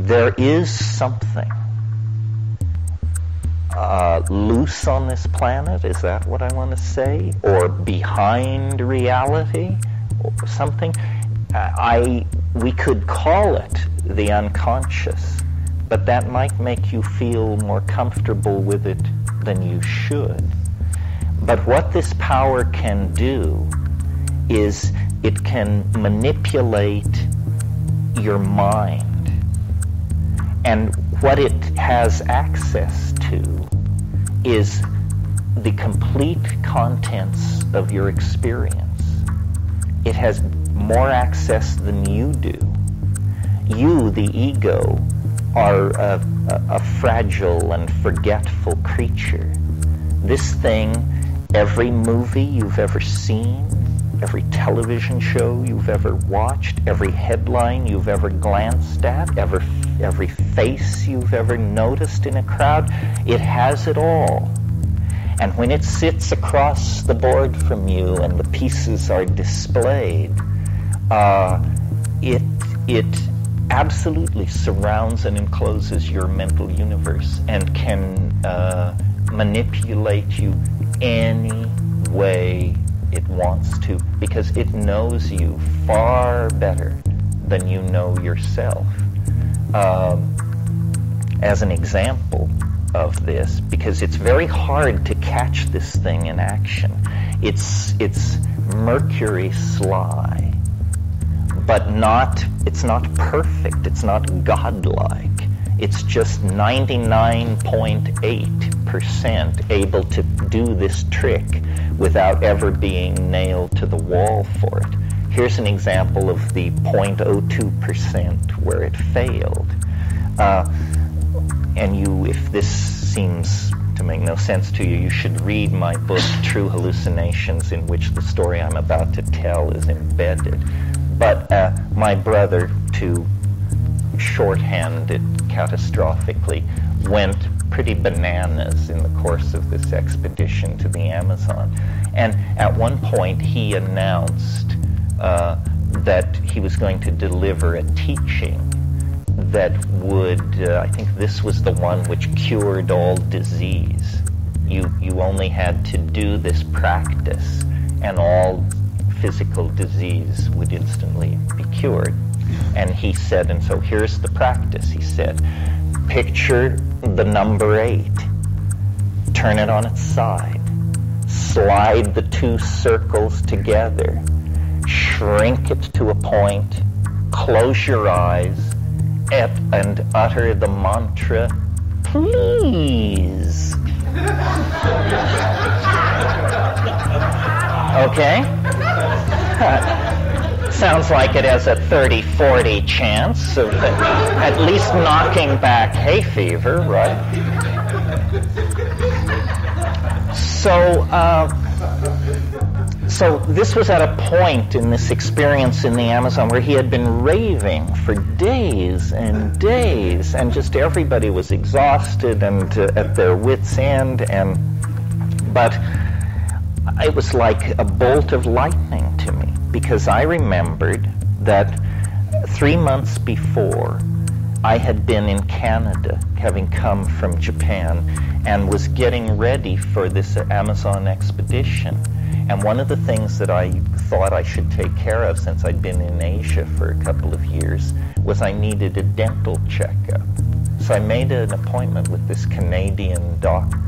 there is something loose on this planet, is that what I want to say? Or behind reality, or something? We could call it the unconscious, but that might make you feel more comfortable with it than you should. But what this power can do is it can manipulate your mind. And what it has access to is the complete contents of your experience. It has more access than you do. You, the ego, are a fragile and forgetful creature. This thing, every movie you've ever seen, every television show you've ever watched, every headline you've ever glanced at, every face you've ever noticed in a crowd, it has it all. And when it sits across the board from you and the pieces are displayed, it absolutely surrounds and encloses your mental universe and can manipulate you any way it wants to, because it knows you far better than you know yourself. As an example of this, because it's very hard to catch this thing in action. It's Mercury sly, but it's not perfect. It's not godlike. It's just 99.8% able to do this trick without ever being nailed to the wall for it. Here's an example of the 0.02% where it failed. And if this seems to make no sense to you, you should read my book, True Hallucinations, in which the story I'm about to tell is embedded. But my brother, to shorthand it catastrophically, went pretty bananas in the course of this expedition to the Amazon. And at one point he announced that he was going to deliver a teaching that would, I think this was the one which cured all disease. You only had to do this practice and all physical disease would instantly be cured. And he said, and so here's the practice, he said, picture the number 8, turn it on its side, slide the 2 circles together, shrink it to a point, close your eyes, and utter the mantra, please. Okay? Sounds like it has a 30-40 chance of at least knocking back hay fever, right? So this was at a point in this experience in the Amazon where he had been raving for days and days, and just everybody was exhausted and at their wits' end, but it was like a bolt of lightning to me, because I remembered that 3 months before I had been in Canada, having come from Japan, and was getting ready for this Amazon expedition. And one of the things that I thought I should take care of, since I'd been in Asia for a couple of years, was I needed a dental checkup. So I made an appointment with this Canadian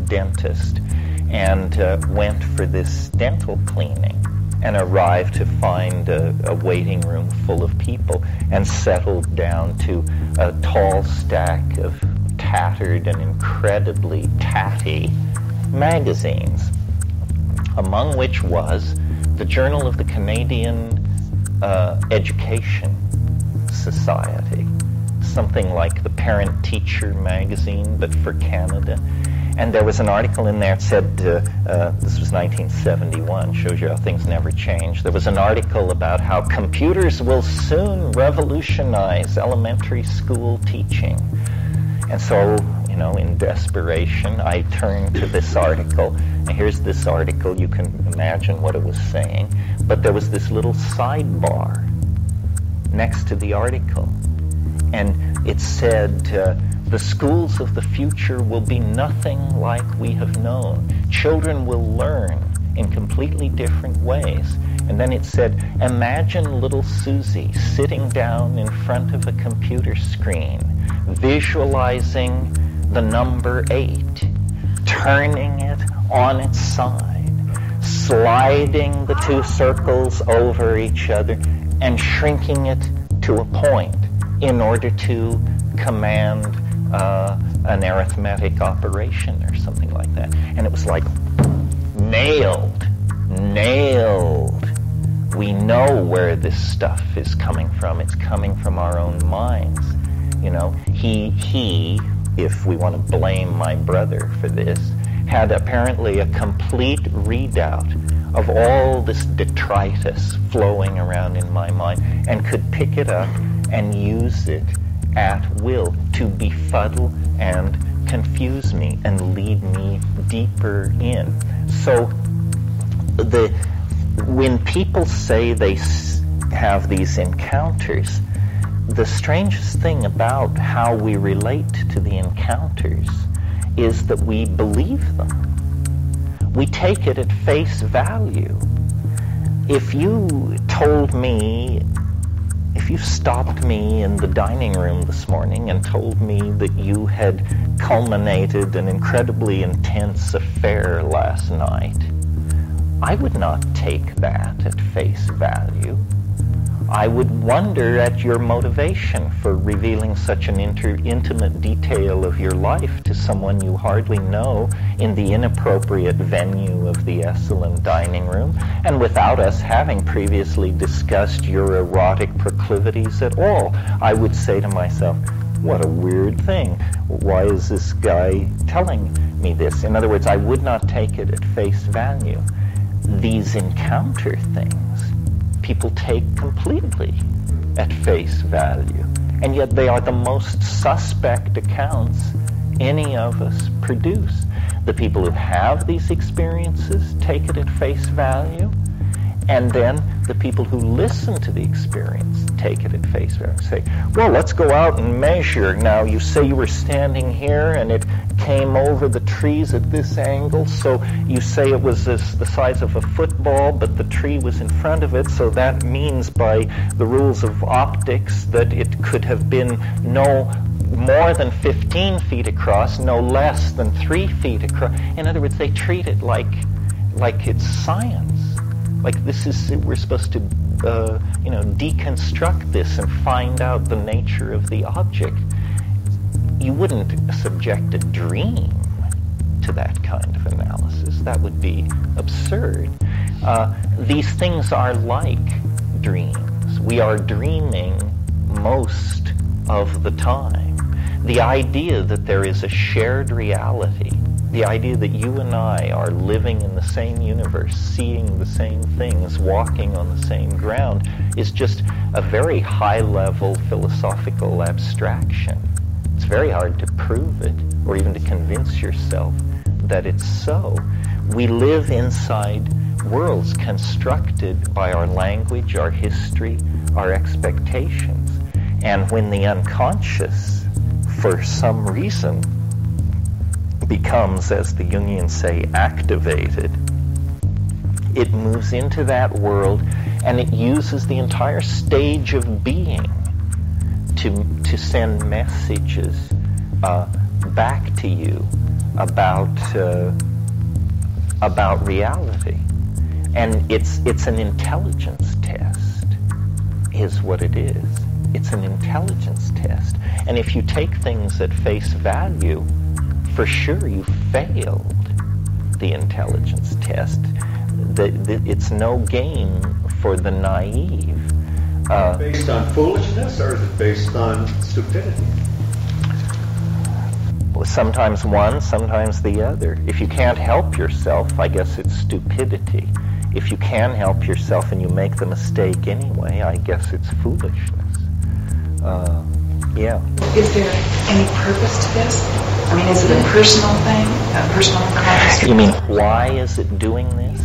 dentist and went for this dental cleaning, and arrived to find a waiting room full of people, and settled down to a tall stack of tattered and incredibly tatty magazines, among which was the Journal of the Canadian Education Society, something like the Parent-Teacher magazine, but for Canada. And there was an article in there that said, this was 1971, shows you how things never change. There was an article about how computers will soon revolutionize elementary school teaching. And so, in desperation, I turned to this article. And here's this article. You can imagine what it was saying. But there was this little sidebar next to the article. And It said, the schools of the future will be nothing like we have known. Children will learn in completely different ways. And then it said, imagine little Susie sitting down in front of a computer screen, visualizing the number 8, turning it on its side, sliding the 2 circles over each other, and shrinking it to a point in order to command an arithmetic operation or something like that. And it was like, nailed. We know where this stuff is coming from. It's coming from our own minds. You know, he, if we want to blame my brother for this, had apparently a complete readout of all this detritus flowing around in my mind and could pick it up and use it at will to befuddle and confuse me and lead me deeper in. So when people say they have these encounters, the strangest thing about how we relate to the encounters is that we believe them. We take it at face value. If you told me, if you stopped me in the dining room this morning and told me that you had culminated an incredibly intense affair last night, I would not take that at face value. I would wonder at your motivation for revealing such an intimate detail of your life to someone you hardly know in the inappropriate venue of the Esalen dining room, and without us having previously discussed your erotic proclivities at all. I would say to myself, what a weird thing. Why is this guy telling me this? In other words, I would not take it at face value. These encounter things people take completely at face value, and yet they are the most suspect accounts any of us produce. The people who have these experiences take it at face value, and then the people who listen to the experience take it at face value and say, well, let's go out and measure. Now, you say you were standing here and it came over the trees at this angle, so you say it was the size of a football, but the tree was in front of it, so that means by the rules of optics that it could have been no more than 15 feet across, no less than 3 feet across. In other words, they treat it like it's science. Like this is, we're supposed to, deconstruct this and find out the nature of the object. You wouldn't subject a dream to that kind of analysis. That would be absurd. These things are like dreams. We are dreaming most of the time. The idea that there is a shared reality, the idea that you and I are living in the same universe, seeing the same things, walking on the same ground, is just a very high-level philosophical abstraction. It's very hard to prove it, or even to convince yourself that it's so. We live inside worlds constructed by our language, our history, our expectations. And when the unconscious, for some reason, becomes, as the Jungians say, activated, it moves into that world and it uses the entire stage of being to send messages back to you about reality. And it's an intelligence test, is what it is. It's an intelligence test. And if you take things at face value, for sure you failed the intelligence test. It's no game for the naive. Based on foolishness, or is it based on stupidity? Well, sometimes one, sometimes the other. If you can't help yourself, I guess it's stupidity. If you can help yourself and you make the mistake anyway, I guess it's foolishness. Yeah. Is there any purpose to this? I mean, is it a personal thing, a personal cause? You mean, why is it doing this?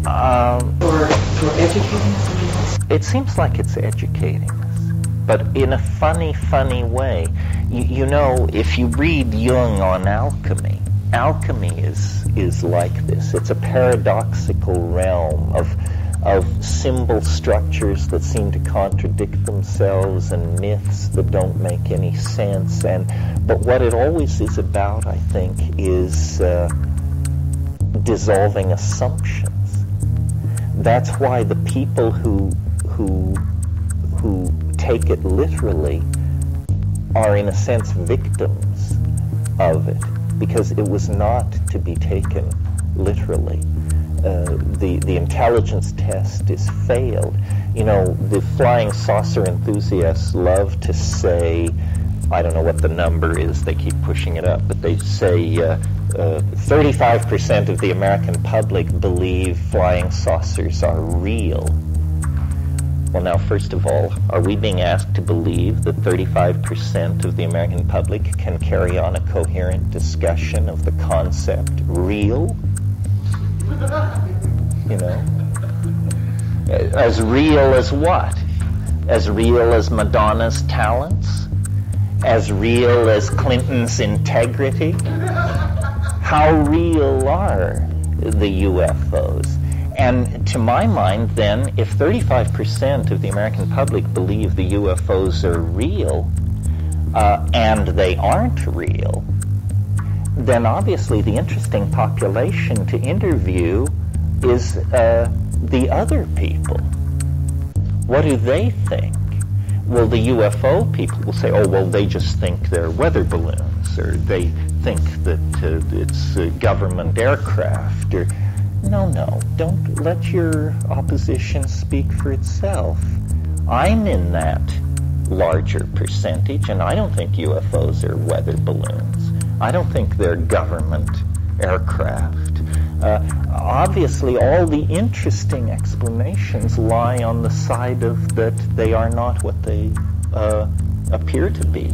Or for educating us? It seems like it's educating us. but in a funny way. You know, if you read Jung on alchemy, alchemy is like this. It's a paradoxical realm of symbol structures that seem to contradict themselves and myths that don't make any sense. But what it always is about, I think, is dissolving assumptions. That's why the people who take it literally are in a sense victims of it, because it was not to be taken literally. The intelligence test is failed. You know, the flying saucer enthusiasts love to say, I don't know what the number is, they keep pushing it up, but they say 35% of the American public believe flying saucers are real. Well, now, first of all, are we being asked to believe that 35% of the American public can carry on a coherent discussion of the concept real? You know? As real as what? As real as Madonna's talents? As real as Clinton's integrity? How real are the UFOs? And to my mind, then, if 35% of the American public believe the UFOs are real, and they aren't real, then obviously the interesting population to interview is the other people. What do they think? Well, the UFO people will say, oh, well, they just think they're weather balloons, or they think that it's government aircraft, or... No, don't let your opposition speak for itself. I'm in that larger percentage, and I don't think UFOs are weather balloons. I don't think they're government aircraft. Obviously, all the interesting explanations lie on the side of that they are not what they appear to be.